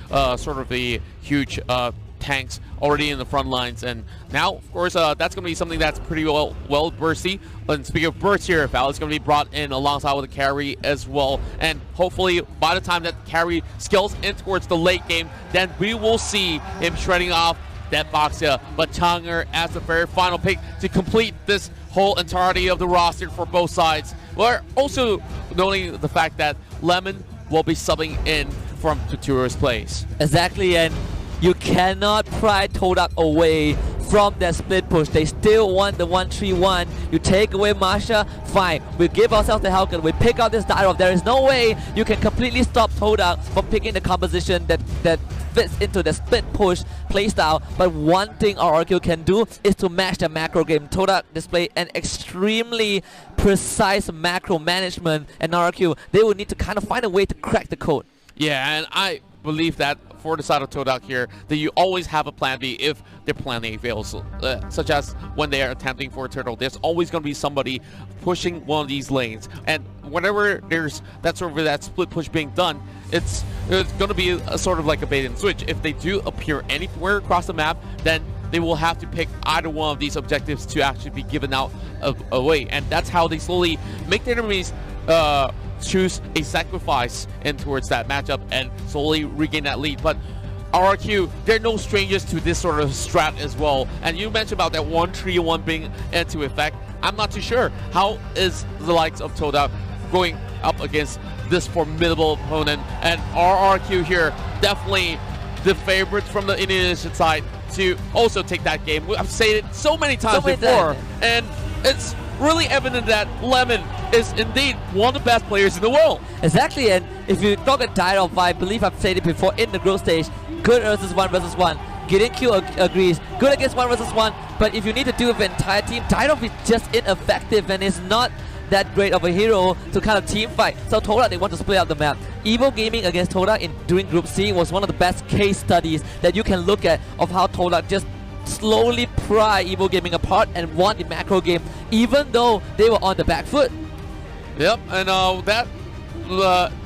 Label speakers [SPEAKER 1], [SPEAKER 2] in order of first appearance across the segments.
[SPEAKER 1] sort of a huge tanks already in the front lines, and now of course that's going to be something that's pretty well bursty. And speaking of burst here, Val is going to be brought in alongside with the carry as well, and hopefully by the time that carry scales in towards the late game, then we will see him shredding off that Boxia, but Changer as the very final pick to complete this whole entirety of the roster for both sides. We're also noting the fact that Lemon will be subbing in from Tutura's place.
[SPEAKER 2] Exactly, and you cannot pry TODAK away from that split push. They still want the 1-3-1. You take away Masha, fine. We give ourselves the Helcon. We pick out this Dyrov. There is no way you can completely stop TODAK from picking the composition that fits into the split push playstyle. But one thing RRQ can do is to match the macro game. TODAK display an extremely precise macro management, and RRQ, they will need to kind of find a way to crack the code.
[SPEAKER 1] Yeah, and I believe that for the side of TODAK here, that you always have a plan B if their plan A fails, such as when they are attempting for a turtle. There's always going to be somebody pushing one of these lanes, and whenever there's that sort of that split push being done, it's going to be a sort of like a bait and switch. If they do appear anywhere across the map, then they will have to pick either one of these objectives to actually be given out away, and that's how they slowly make their enemies choose a sacrifice in towards that matchup and slowly regain that lead. But RRQ, they're no strangers to this sort of strat as well. And you mentioned about that 1-3-1 being into effect. I'm not too sure. How is the likes of TODAK going up against this formidable opponent? And RRQ here, definitely the favorites from the Indonesian side to also take that game. I've said it so many times before, and it's really evident that Lemon is indeed one of the best players in the world.
[SPEAKER 2] Exactly, and if you talk at Dyrov, I believe I've said it before in the group stage, good versus 1-1. Getting Q agrees, good against 1-1, but if you need to do with the entire team, Dyrov is just ineffective and is not that great of a hero to kind of team fight. So TODAK, they want to split out the map. Evo Gaming against TODAK during Group C was one of the best case studies that you can look at of how TODAK just slowly pry Evo Gaming apart and won the macro game, even though they were on the back foot.
[SPEAKER 1] Yep, and that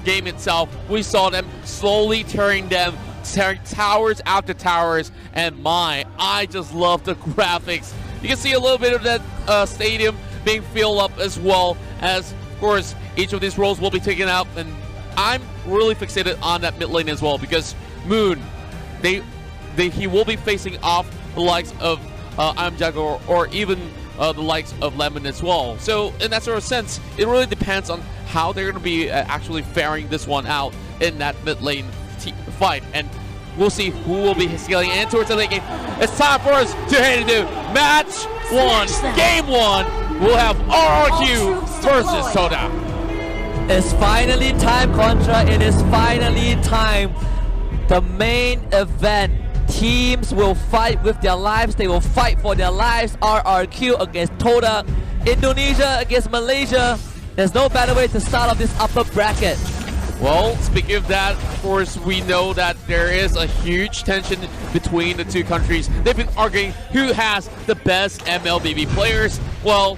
[SPEAKER 1] game itself, we saw them slowly tearing towers after towers, and I just love the graphics. You can see a little bit of that stadium being filled up, as well as, of course, each of these roles will be taken out, and I'm really fixated on that mid lane as well, because Moon, he will be facing off the likes of Jago or even the likes of Lemon as well. So in that sort of sense, it really depends on how they're going to be actually faring this one out in that mid lane fight, and we'll see who will be scaling in towards the late game. It's time for us to head into match 1, game 1. We'll have RRQ versus TODAK.
[SPEAKER 2] It's finally time, Contra. It is finally time. The main event. Teams will fight with their lives. They will fight for their lives. RRQ against TODAK. Indonesia against Malaysia. There's no better way to start off this upper bracket.
[SPEAKER 1] Well, speaking of that, of course, we know that there is a huge tension between the two countries. They've been arguing who has the best MLBB players. Well,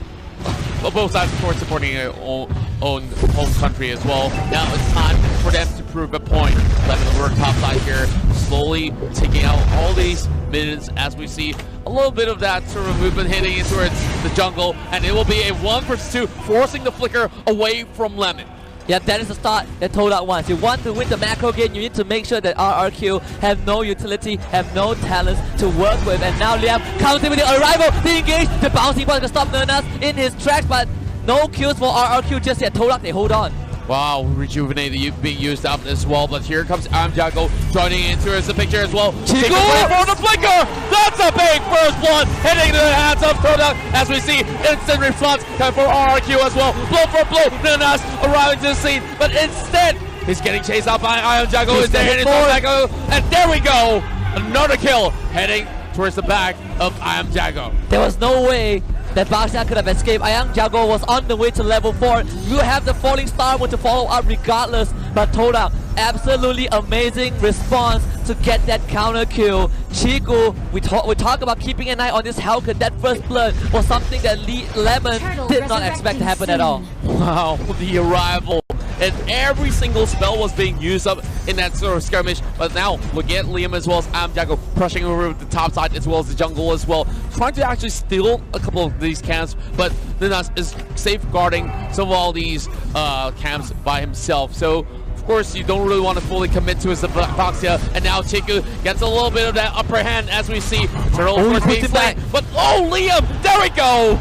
[SPEAKER 1] both sides, of course, supporting their own home country as well. Now it's time for them to prove a point. Lemon work top side here, slowly taking out all these minions as we see a little bit of that sort of movement hitting in towards the jungle, and it will be a 1 versus 2, forcing the flicker away from Lemon.
[SPEAKER 2] Yeah, that is the start that TODAK wants. You want to win the macro game, you need to make sure that RRQ have no utility, have no talents to work with. And now Liam counting with the arrival, they engage, the bouncing ball can stop Nernas in his tracks, but no kills for RRQ just yet. TODAK, they hold on.
[SPEAKER 1] Wow, Rejuvenate being used up as well, but here comes Jago joining into the picture as well. Take away for the flicker! That's a big first blood hitting the hands of TODAK as we see instant response coming for RRQ as well. Blow for blow, Nanas arriving to the scene, but instead he's getting chased out by Jago. Is there hitting Jago? And there we go! Another kill heading towards the back of Jago.
[SPEAKER 2] There was no way that Baxian could have escaped. Jago was on the way to level 4. You have the falling star to follow up regardless, but TODAK, absolutely amazing response to get that counter kill. Chico, we talk about keeping an eye on this Helcon. That first blood was something that Lemon did not expect to happen at all.
[SPEAKER 1] Wow, the arrival and every single spell was being used up in that sort of skirmish. But now look at Liam as well as Jago pushing over the top side as well as the jungle as well, trying to actually steal a couple of these camps, but Nunas is safeguarding some of all these camps by himself. So of course, you don't really want to fully commit to his Boxia, and now Chiku gets a little bit of that upper hand as we see Turtle of course being slain. But oh, Liam, there we go!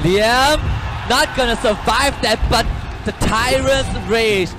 [SPEAKER 2] Liam not gonna survive that, but the Tyrant's Rage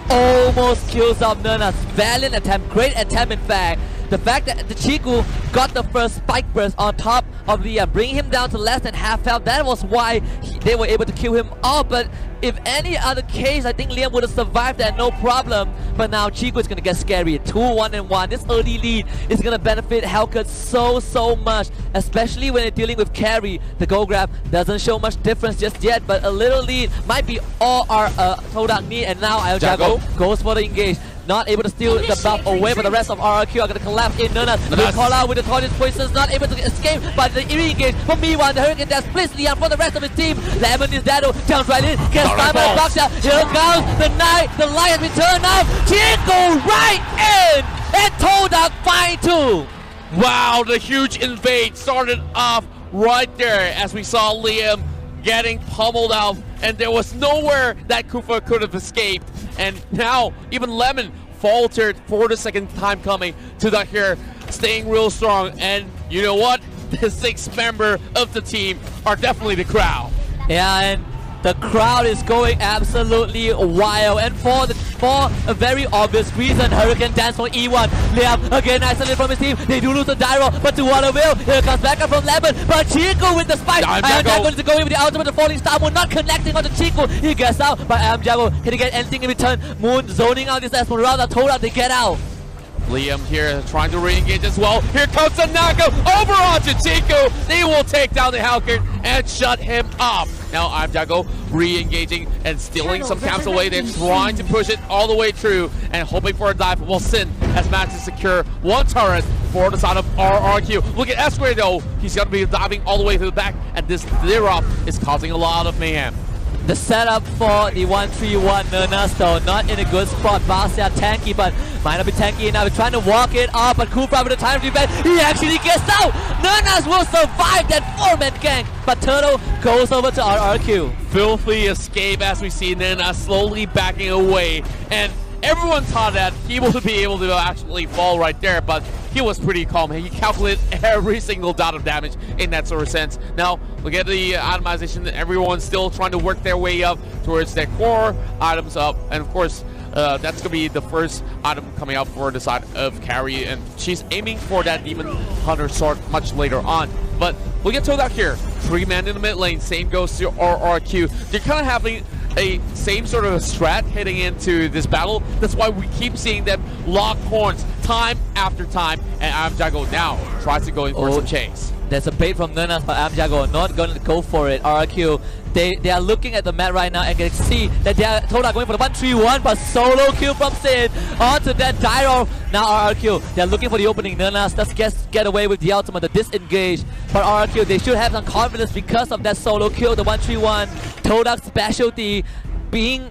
[SPEAKER 2] almost kills off Nunas. Valiant attempt, great attempt in fact. The fact that the Chiku got the first spike burst on top of Liam, bringing him down to less than half health, that was why they were able to kill him off. But if any other case, I think Liam would have survived that, no problem. But now Chiku is going to get scary. 2-1-1. This early lead is going to benefit Hellcat so much, especially when they're dealing with carry. The gold grab doesn't show much difference just yet, but a little lead might be all our TODAK need. And now Jago goes for the engage. Not able to steal the buff away, but the rest of RRQ are going to collapse in Nunas. They call out with the tortoise poisons, not able to escape by the re-engage. For meanwhile, the Hurricane Dash splits Liam for the rest of his team. Lemon is dead, jumps right in, gets stunned by the Boxer. Here comes the night, the light has been turned off. Chico right in, and TODAK find 2.
[SPEAKER 1] Wow, the huge invade started off right there as we saw Liam getting pummeled out, and there was nowhere that Kufa could have escaped. And now even Lemon faltered for the second time coming. TODAK here staying real strong, and you know what? The sixth member of the team are definitely the crowd.
[SPEAKER 2] Yeah, and the crowd is going absolutely wild, and for a very obvious reason, Hurricane Dance for E1. Liam again isolated from his team. They do lose the Dyro, but to what avail? Here comes back up from Lemon, but Chico with the spike. Jago to go in with the ultimate, the falling star moon not connecting on the Chico. He gets out, but Jago can he get anything in return? Moon zoning out this Esmeralda. TODAK to get out.
[SPEAKER 1] Liam here trying to re-engage as well. Here comes the knockout over onto Chico. They will take down the Hellcat and shut him up. Now Jago re-engaging and stealing some camps away. They're trying to push it all the way through and hoping for a dive. Well, Sin has managed to secure one turret for the side of RRQ. Look at Esquire though. He's going to be diving all the way to the back, and this clear-off is causing a lot of mayhem.
[SPEAKER 2] The setup for the 1-3-1 Nunas though, not in a good spot. Basia tanky, but might not be tanky enough. We're trying to walk it up, but Kufra with the time defense, he actually gets out! Nunas will survive that 4-man gank, but Turtle goes over to RRQ.
[SPEAKER 1] Filthy escape as we see Nunas slowly backing away, and everyone thought that he would be able to actually fall right there, but he was pretty calm. He calculated every single dot of damage in that sort of sense. Now, look at the itemization. Everyone's still trying to work their way up towards their core items up. And of course, that's going to be the first item coming out for the side of Carrie. And she's aiming for that Demon Hunter sword much later on. But look at TODAK here. 3-man in the mid lane. Same goes to RRQ. They're kind of having a same sort of a strat heading into this battle. That's why we keep seeing them lock horns time after time, and Jago now tries to go in for some chase.
[SPEAKER 2] There's a bait from Nunas, but Jago not going to go for it. RRQ, they are looking at the map right now and can see that they are TODAK going for the 1-3-1, but solo kill from Sin onto that Dyro. Now RRQ, they're looking for the opening. Nunas does get away with the ultimate, the disengage. But RRQ, they should have some confidence because of that solo kill, the 1-3-1. TODAK's specialty being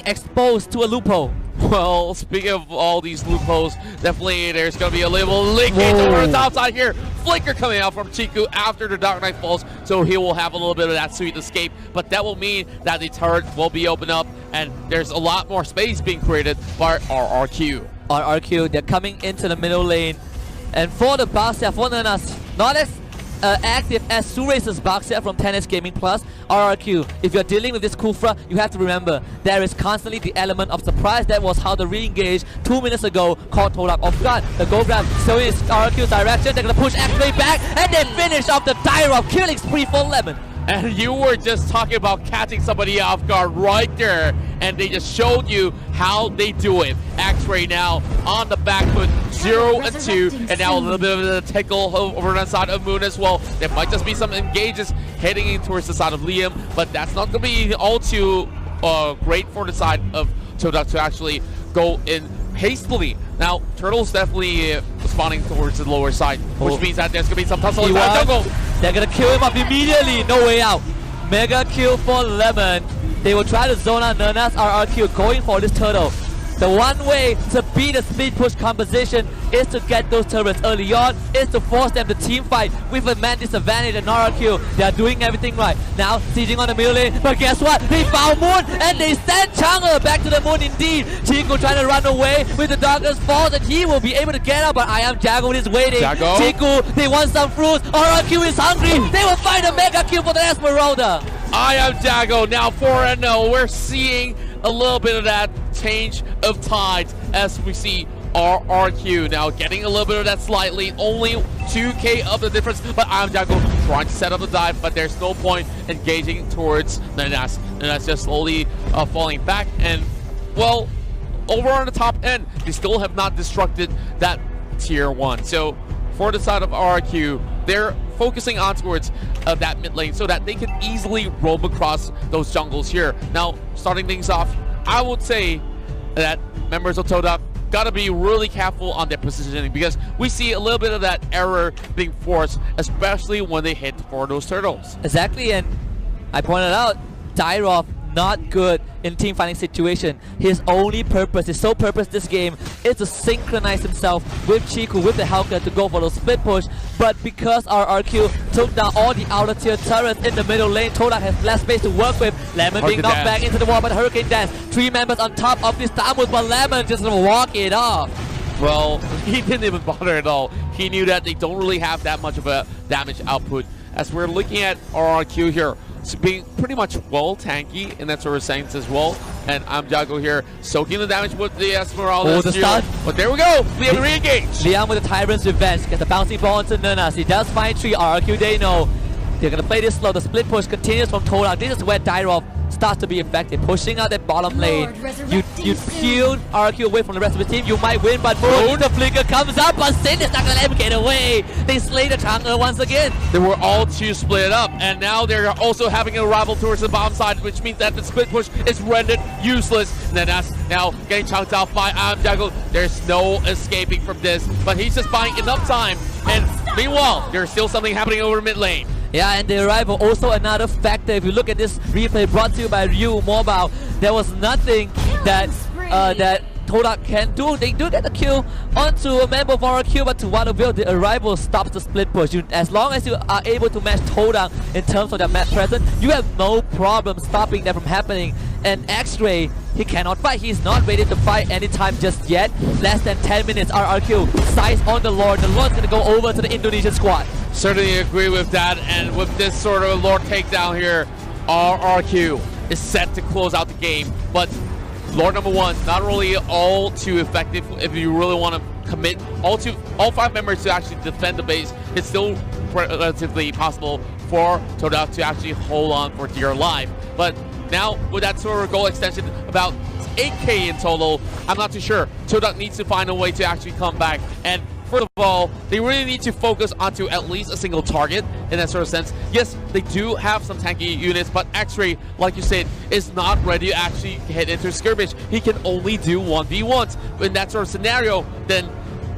[SPEAKER 2] exposed to a loophole.
[SPEAKER 1] Well, speaking of all these loopholes, definitely there's going to be a little leakage over the top side here. Flicker coming out from Chiku after the Dark Knight falls, so he will have a little bit of that sweet escape. But that will mean that the turret will be opened up, and there's a lot more space being created by RRQ.
[SPEAKER 2] RRQ, they're coming into the middle lane. And for the Basia, for Nunas, not as active as Surace's Basia from 10S Gaming Plus. RRQ, if you're dealing with this Kufra, you have to remember there is constantly the element of surprise. That was how the re-engage 2 minutes ago caught TODAK off guard. The gold grab showing RRQ's direction. They're gonna push X-Ray back, and they finish off the Dyro killing spree for Lemon.
[SPEAKER 1] And you were just talking about catching somebody off guard right there, and they just showed you how they do it. X-Ray now on the back foot, 0-2, and now a little bit of a tickle over on the side of Moon as well. There might just be some engages heading in towards the side of Liam, but that's not going to be all too great for the side of TODAK to actually go in hastily. Now, Turtle's definitely spawning towards the lower side, which means that there's going to be some tussle in that jungle.
[SPEAKER 2] They're going to kill him up immediately. No way out. Mega kill for Lemon. They will try to zone out Nerna's RRQ, going for this turtle. The one way to beat the speed push composition is to get those turrets early on, is to force them to team fight with a man disadvantage and RRQ. They are doing everything right. Now, sieging on the middle lane, but guess what? They found Moon and they send Chang'e back to the Moon indeed. Chico trying to run away with the Darkest Falls and he will be able to get out, but I Am Jago is waiting.
[SPEAKER 1] Jago.
[SPEAKER 2] Chico, they want some fruits. RRQ is hungry. They will find a mega kill for the Esmeralda.
[SPEAKER 1] I Am Jago now 4-0. We're seeing a little bit of that change of tides as we see RRQ now getting a little bit of that slight lead, only 2k of the difference, but I Am Jago trying to set up the dive, but there's no point engaging towards Nernas. Nernas just slowly falling back, and well, over on the top end, they still have not destructed that tier 1. So for the side of RRQ, they're focusing on towards that mid lane so that they can easily roam across those jungles here. Now, starting things off, I would say that members of TODAK gotta be really careful on their positioning because we see a little bit of that error being forced, especially when they hit for those turtles.
[SPEAKER 2] Exactly, and I pointed out, Dyrov not good in team fighting situation. His only purpose, his sole purpose this game is to synchronize himself with Chiku, with the Hellcat to go for those split push. But because RRQ took down all the outer tier turrets in the middle lane, TODAK has less space to work with. Lemon being knocked back into the wall by the Hurricane Dance. 3 members on top of this Tamus, but Lemon just gonna walk it off.
[SPEAKER 1] Well, he didn't even bother at all. He knew that they don't really have that much of a damage output. As we're looking at RRQ here, so being pretty much well tanky in that sort of sense as well. And I Am Jago here soaking the damage with the Esmeralda.
[SPEAKER 2] Oh, the stun.
[SPEAKER 1] But there we go. Liam re-engage.
[SPEAKER 2] Liam with the Tyrant's Revenge gets the bouncing ball into Nernas. He does find 3 RRQ, they know. They're going to play this slow. The split push continues from TODAK. This is where Dyrov starts to be effective, pushing out that bottom lane. You peeled RRQ away from the rest of the team, you might win, but Moon, the flicker comes up, but Sin is not going to let him get away. They slay the Chang'e once again.
[SPEAKER 1] They were all 2 split up, and now they're also having a rival towards the bottom side, which means that the split push is rendered useless. And then that's now getting chunked out by I Am Jago. There's no escaping from this, but he's just buying enough time. And meanwhile, there's still something happening over mid lane.
[SPEAKER 2] Yeah, and the arrival also another factor. If you look at this replay brought to you by Ryu Mobile, there was nothing that that TODAK can do. They do get the kill onto a member of RRQ, but to what avail? The arrival stops the split push. As long as you are able to match TODAK in terms of their map presence, you have no problem stopping that from happening. And X-Ray, he cannot fight. He's not ready to fight anytime just yet. Less than 10 minutes, RRQ. Size on the Lord. The Lord's going to go over to the Indonesian squad.
[SPEAKER 1] Certainly agree with that. And with this sort of Lord takedown here, RRQ is set to close out the game. But Lord number 1, not really all too effective if you really want to commit all 5 members to actually defend the base. It's still relatively possible for TODAK to actually hold on for dear life. But now with that sort of goal extension, about 8k in total, I'm not too sure. TODAK needs to find a way to actually come back. And first of all, they really need to focus onto at least a single target in that sort of sense. Yes, they do have some tanky units, but X-Ray, like you said, is not ready to actually head into skirmish. He can only do 1v1s. In that sort of scenario, then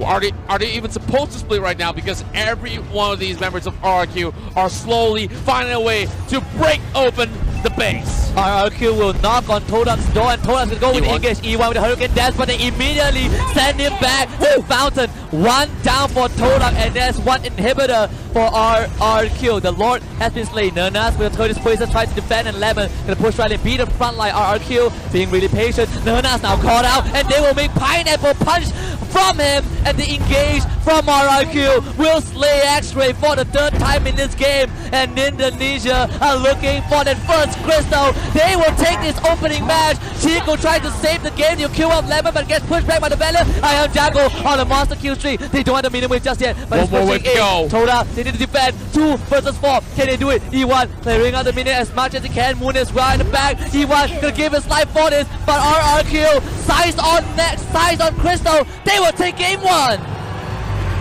[SPEAKER 1] are they even supposed to split right now? Because every one of these members of RRQ are slowly finding a way to break open the base.
[SPEAKER 2] RRQ will knock on TODAK's door, and TODAK's will go with engage E1 with the Hurricane Dance, but they immediately send him back to Fountain. 1 down for TODAK, and there's 1 inhibitor for RRQ. The Lord has been slain. Nernas with a Turtle's Poison tries to defend, and Lemon gonna push right and beat the front line. RRQ being really patient. Nernas now caught out, and they will make Pineapple Punch from him, and the engage from RRQ will slay X-Ray for the 3rd time in this game, and Indonesia are looking for that first crystal. They will take this opening match. Chico trying to save the game. You kill off Lemon, but gets pushed back by the Valiant. I Am Jago on the monster kill streak. They don't have the minimum wave just yet, but it's pushing in. TODAK, they need to defend. 2 versus 4. Can they do it? E1 clearing out the minute as much as he can. Moon is right in the back. E1 gonna give his life for this, but RRQ size on next, size on crystal. They will take game 1.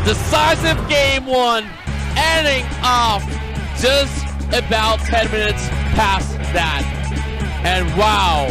[SPEAKER 1] Decisive game 1, ending off just about 10 minutes past that. And wow.